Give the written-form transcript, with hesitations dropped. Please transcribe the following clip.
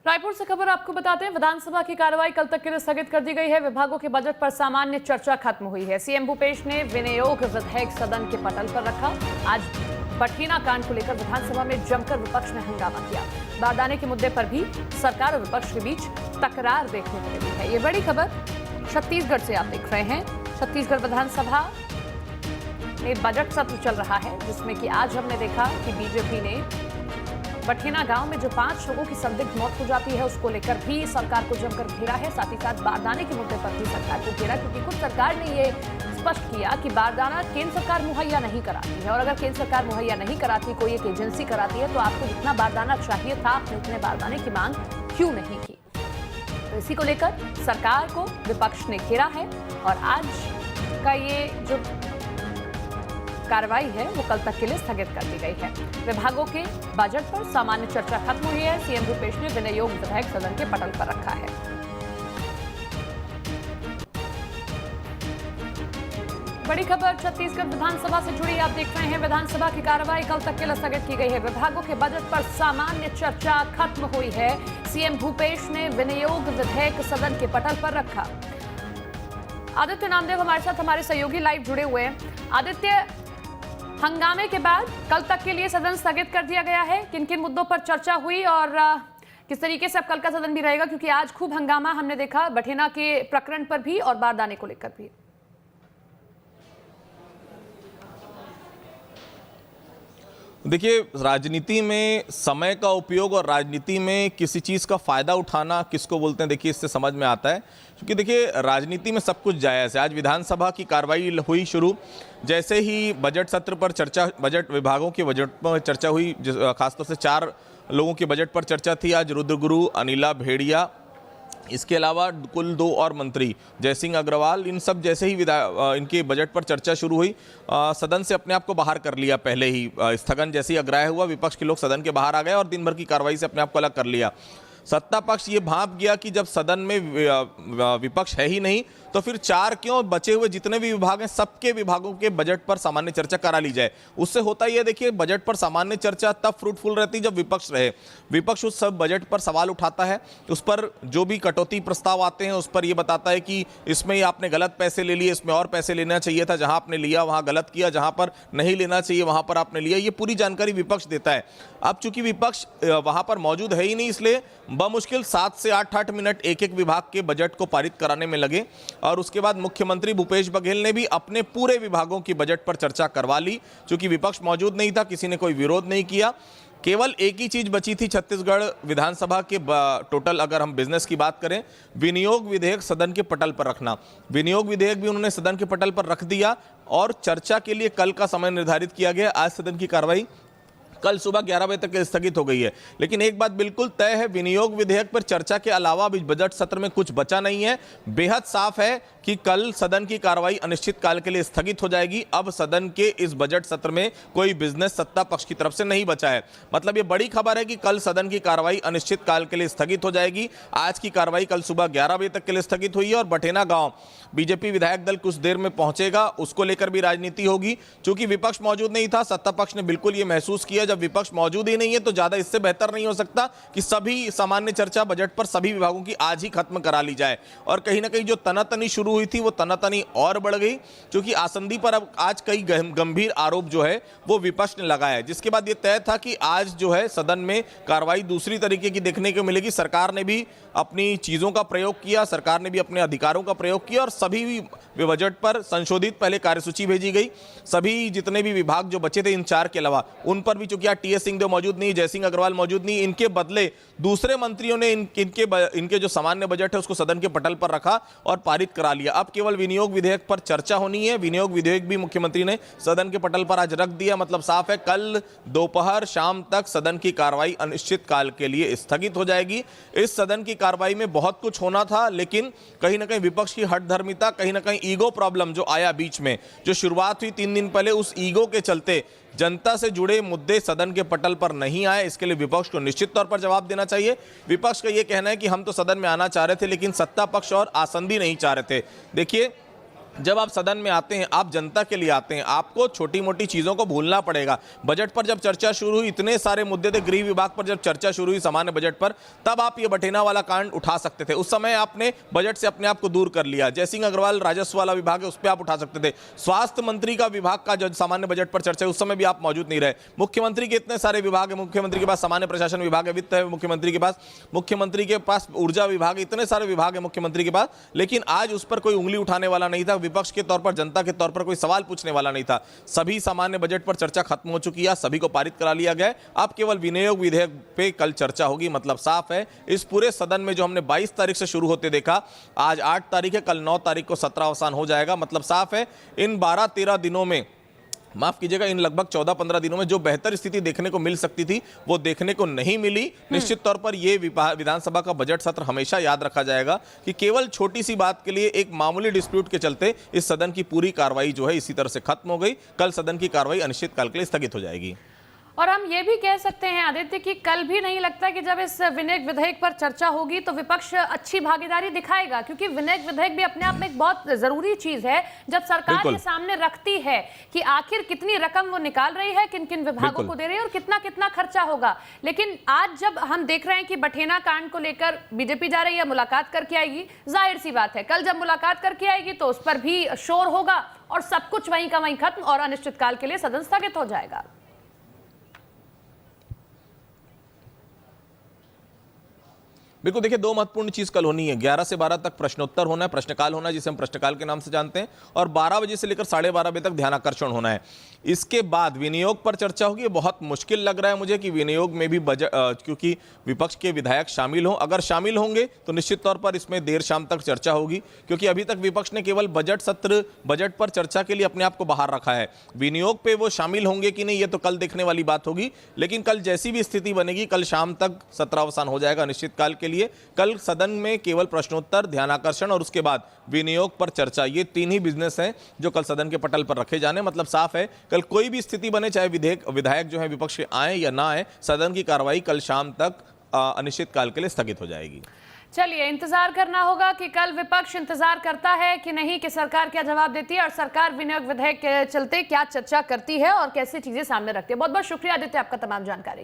रायपुर से खबर आपको बताते हैं। विधानसभा की कार्रवाई कल तक के लिए स्थगित कर दी गई है। विभागों के बजट पर सामान्य चर्चा खत्म हुई है। सीएम भूपेश ने विनियोग विधेयक सदन के पटल पर रखा। आज बठीना कांड को लेकर विधानसभा में जमकर विपक्ष ने हंगामा किया। बारदाने के मुद्दे पर भी सरकार और विपक्ष के बीच तकरार देखने को मिली है। ये बड़ी खबर छत्तीसगढ़ से आप देख रहे हैं। छत्तीसगढ़ विधानसभा में बजट सत्र चल रहा है, जिसमें कि आज हमने देखा कि बीजेपी ने बठीना गांव में जो 5 लोगों की संदिग्ध मौत हो जाती है, उसको लेकर भी सरकार को जमकर घेरा है। साथ ही साथ बारदाने के मुद्दे पर भी सरकार को घेरा, क्योंकि खुद सरकार ने ये स्पष्ट किया कि बारदाना केंद्र सरकार मुहैया नहीं कराती है, और अगर केंद्र सरकार मुहैया नहीं कराती, कोई एक एजेंसी कराती है, तो आपको जितना बारदाना चाहिए था, आपने उतने बारदाने की मांग क्यों नहीं की। तो इसी को लेकर सरकार को विपक्ष ने घेरा है, और आज का ये जो कार्रवाई है वो कल तक के लिए स्थगित कर दी गई है। विभागों के बजट पर सामान्य चर्चा खत्म हुई है। सीएम भूपेश ने विनियोग विधेयक सदन के पटल पर रखा है। बड़ी खबर छत्तीसगढ़ विधानसभा से जुड़ी आप देख रहे हैं। विधानसभा की कार्रवाई कल तक के लिए स्थगित की गई है। विभागों के बजट पर सामान्य चर्चा खत्म हुई है। सीएम भूपेश ने विनियोग विधेयक सदन के पटल पर रखा। आदित्य नामदेव हमारे साथ, हमारे सहयोगी लाइव जुड़े हुए हैं। आदित्य, हंगामे के बाद कल तक के लिए सदन स्थगित कर दिया गया है। किन किन मुद्दों पर चर्चा हुई और किस तरीके से अब कल का सदन भी रहेगा, क्योंकि आज खूब हंगामा हमने देखा बठेना के प्रकरण पर भी और बारदाने को लेकर भी। देखिए, राजनीति में समय का उपयोग और राजनीति में किसी चीज़ का फ़ायदा उठाना किसको बोलते हैं, देखिए इससे समझ में आता है। क्योंकि देखिए, राजनीति में सब कुछ जायज़ है। आज विधानसभा की कार्रवाई हुई शुरू, जैसे ही बजट सत्र पर चर्चा, बजट विभागों के बजट पर चर्चा हुई, खासतौर से 4 लोगों के बजट पर चर्चा थी। आज रुद्रगुरु, अनिला भेड़िया, इसके अलावा कुल 2 और मंत्री जयसिंह अग्रवाल, इन सब जैसे ही इनके बजट पर चर्चा शुरू हुई, सदन से अपने आप को बाहर कर लिया। पहले ही स्थगन जैसे ही अग्राह्य हुआ, विपक्ष के लोग सदन के बाहर आ गए और दिन भर की कार्रवाई से अपने आप को अलग कर लिया। सत्ता पक्ष ये भांप गया कि जब सदन में विपक्ष है ही नहीं, तो फिर 4 क्यों, बचे हुए जितने भी विभाग हैं सबके विभागों के बजट पर सामान्य चर्चा करा ली जाए। उससे होता ही है, देखिए, बजट पर सामान्य चर्चा तब फ्रूटफुल रहती जब विपक्ष रहे। विपक्ष उस सब बजट पर सवाल उठाता है, उस पर जो भी कटौती प्रस्ताव आते हैं उस पर ये बताता है कि इसमें आपने गलत पैसे ले लिए, इसमें और पैसे लेना चाहिए था, जहां आपने लिया वहां गलत किया, जहां पर नहीं लेना चाहिए वहां पर आपने लिया। ये पूरी जानकारी विपक्ष देता है। अब चूंकि विपक्ष वहां पर मौजूद है ही नहीं, इसलिए बमुश्किल 7 से 8 मिनट एक विभाग के बजट को पारित कराने में लगे, और उसके बाद मुख्यमंत्री भूपेश बघेल ने भी अपने पूरे विभागों की बजट पर चर्चा करवा ली। चूंकि विपक्ष मौजूद नहीं था, किसी ने कोई विरोध नहीं किया। केवल एक ही चीज बची थी छत्तीसगढ़ विधानसभा के टोटल, अगर हम बिजनेस की बात करें, विनियोग विधेयक सदन के पटल पर रखना। विनियोग विधेयक भी उन्होंने सदन के पटल पर रख दिया, और चर्चा के लिए कल का समय निर्धारित किया गया। आज सदन की कार्रवाई कल सुबह 11 बजे तक स्थगित हो गई है। लेकिन एक बात बिल्कुल तय है, विनियोग विधेयक पर चर्चा के अलावा अभी बजट सत्र में कुछ बचा नहीं है। बेहद साफ है कि कल सदन की कार्रवाई अनिश्चित काल के लिए स्थगित हो जाएगी। अब सदन के इस बजट सत्र में कोई बिजनेस सत्ता पक्ष की तरफ से नहीं बचा है। मतलब ये बड़ी खबर है कि कल सदन की कार्रवाई अनिश्चित काल के लिए स्थगित हो जाएगी। आज की कार्रवाई कल सुबह 11 बजे तक के लिए स्थगित हुई है, और बठेना गांव बीजेपी विधायक दल कुछ देर में पहुंचेगा, उसको लेकर भी राजनीति होगी। चूंकि विपक्ष मौजूद नहीं था, सत्ता पक्ष ने बिल्कुल ये महसूस किया, जब विपक्ष मौजूद ही नहीं है तो ज्यादा इससे बेहतर नहीं हो सकता कि सभी सामान्य चर्चा बजट पर सभी विभागों की आज ही खत्म करा ली जाए। और कहीं ना कहीं जो तनातनी शुरू हुई थी वो तनातनी और बढ़ गई, क्योंकि आसंदी पर अब आज कई गंभीर आरोप जो है वो विपक्ष ने लगाया, जिसके बाद ये तय था कि आज जो है सदन में कार्रवाई दूसरी तरीके की देखने को मिलेगी। सरकार ने भी अपनी चीजों का प्रयोग किया, सरकार ने भी अपने अधिकारों का प्रयोग किया, और सभी बजट पर संशोधित पहले कार्यसूची भेजी गई। सभी जितने भी विभाग जो बचे थे इन 4 के अलावा, उन पर भी, चूंकि टी.एस. सिंहदेव मौजूद नहीं, जयसिंह अग्रवाल मौजूद नहीं, इनके बदले दूसरे मंत्रियों ने इनके जो सामान्य बजट है उसको सदन के पटल पर रखा और पारित करा लिया। अब केवल विनियोग विधेयक पर चर्चा होनी है। विनियोग विधेयक भी मुख्यमंत्री ने सदन के पटल पर आज रख दिया। मतलब साफ है, कल दोपहर शाम तक सदन की कार्रवाई अनिश्चित काल के लिए स्थगित हो जाएगी। इस सदन की कार्रवाई में बहुत कुछ होना था, लेकिन कहीं ना कहीं विपक्ष की हठधर्मिता, कहीं ना कहीं ईगो प्रॉब्लम जो आया बीच में, जो शुरुआत हुई 3 दिन पहले, उस ईगो के चलते जनता से जुड़े मुद्दे सदन के पटल पर नहीं आए। इसके लिए विपक्ष को निश्चित तौर पर जवाब देना चाहिए। विपक्ष का यह कहना है कि हम तो सदन में आना चाह रहे थे, लेकिन सत्ता पक्ष और आसंदी नहीं चाह रहे थे। देखिए, जब आप सदन में आते हैं, आप जनता के लिए आते हैं, आपको छोटी मोटी चीज़ों को भूलना पड़ेगा। बजट पर जब चर्चा शुरू हुई, इतने सारे मुद्दे थे, गृह विभाग पर जब चर्चा शुरू हुई सामान्य बजट पर, तब आप ये बठेना वाला कांड उठा सकते थे। उस समय आपने बजट से अपने आप को दूर कर लिया। जयसिंह अग्रवाल राजस्व वाला विभाग है, उस पर आप उठा सकते थे। स्वास्थ्य मंत्री का विभाग का जब सामान्य बजट पर चर्चा है, उस समय भी आप मौजूद नहीं रहे। मुख्यमंत्री के इतने सारे विभाग है, मुख्यमंत्री के पास सामान्य प्रशासन विभाग है, वित्त है मुख्यमंत्री के पास ऊर्जा विभाग है, इतने सारे विभाग है मुख्यमंत्री के पास, लेकिन आज उस पर कोई उंगली उठाने वाला नहीं था। विपक्ष के तौर पर, जनता के तौर पर कोई सवाल पूछने वाला नहीं था। सभी सामान्य बजट पर चर्चा खत्म हो चुकी है, सभी को पारित करा लिया गया है। अब केवल विनियोग विधेयक पे कल चर्चा होगी। मतलब साफ है, इस पूरे सदन में जो हमने 22 तारीख से शुरू होते देखा, आज 8 तारीख है, कल 9 तारीख को सत्र अवसान हो जाएगा। मतलब साफ है, इन 12-13 दिनों में, माफ कीजिएगा, इन लगभग 14-15 दिनों में जो बेहतर स्थिति देखने को मिल सकती थी वो देखने को नहीं मिली। निश्चित तौर पर यह विधानसभा का बजट सत्र हमेशा याद रखा जाएगा कि केवल छोटी सी बात के लिए, एक मामूली डिस्प्यूट के चलते इस सदन की पूरी कार्रवाई जो है इसी तरह से खत्म हो गई। कल सदन की कार्रवाई अनिश्चितकाल के लिए स्थगित हो जाएगी। और हम ये भी कह सकते हैं आदित्य कि कल भी नहीं लगता कि जब इस विनियोग विधेयक पर चर्चा होगी तो विपक्ष अच्छी भागीदारी दिखाएगा, क्योंकि विनियोग विधेयक भी अपने आप में एक बहुत जरूरी चीज है। जब सरकार ये सामने रखती है कि आखिर कितनी रकम वो निकाल रही है, किन किन विभागों को दे रही है और कितना कितना खर्चा होगा। लेकिन आज जब हम देख रहे हैं कि बठेना कांड को लेकर बीजेपी जा रही है, मुलाकात करके आएगी, जाहिर सी बात है कल जब मुलाकात करके आएगी तो उस पर भी शोर होगा और सब कुछ वहीं का वहीं खत्म और अनिश्चितकाल के लिए सदन स्थगित हो जाएगा। बिल्कुल, देखिए, दो महत्वपूर्ण चीज कल होनी है। 11 से 12 तक प्रश्नोत्तर होना है, प्रश्नकाल होना है, जिसे हम प्रश्नकाल के नाम से जानते हैं, और 12 बजे से लेकर 12:30 बजे तक ध्यानाकर्षण होना है। इसके बाद विनियोग पर चर्चा होगी। बहुत मुश्किल लग रहा है मुझे कि विनियोग में भी बजट, क्योंकि विपक्ष के विधायक शामिल हों, अगर शामिल होंगे तो निश्चित तौर पर इसमें देर शाम तक चर्चा होगी, क्योंकि अभी तक विपक्ष ने केवल बजट सत्र, बजट पर चर्चा के लिए अपने आप को बाहर रखा है। विनियोग पे वो शामिल होंगे कि नहीं, ये तो कल देखने वाली बात होगी। लेकिन कल जैसी भी स्थिति बनेगी, कल शाम तक सत्र अवसान हो जाएगा अनिश्चितकाल के लिए। कल सदन में केवल प्रश्नोत्तर, ध्यानाकर्षण और उसके बाद विनियोग पर चर्चा, ये 3 ही बिजनेस हैं जो कल सदन के पटल पर रखे जाने। मतलब साफ है, कल कोई भी स्थिति बने, चाहे विधायक जो है विपक्ष के आए या ना आए, सदन की कार्रवाई कल शाम तक अनिश्चितकाल के लिए स्थगित हो जाएगी। चलिए, इंतजार करना होगा कि कल विपक्ष इंतजार करता है कि नहीं, कि सरकार क्या जवाब देती है और सरकार विनियोग विधेयक के चलते क्या चर्चा करती है और कैसी चीजें सामने रखती है। बहुत बहुत शुक्रिया आदित्य, आपका तमाम जानकारी।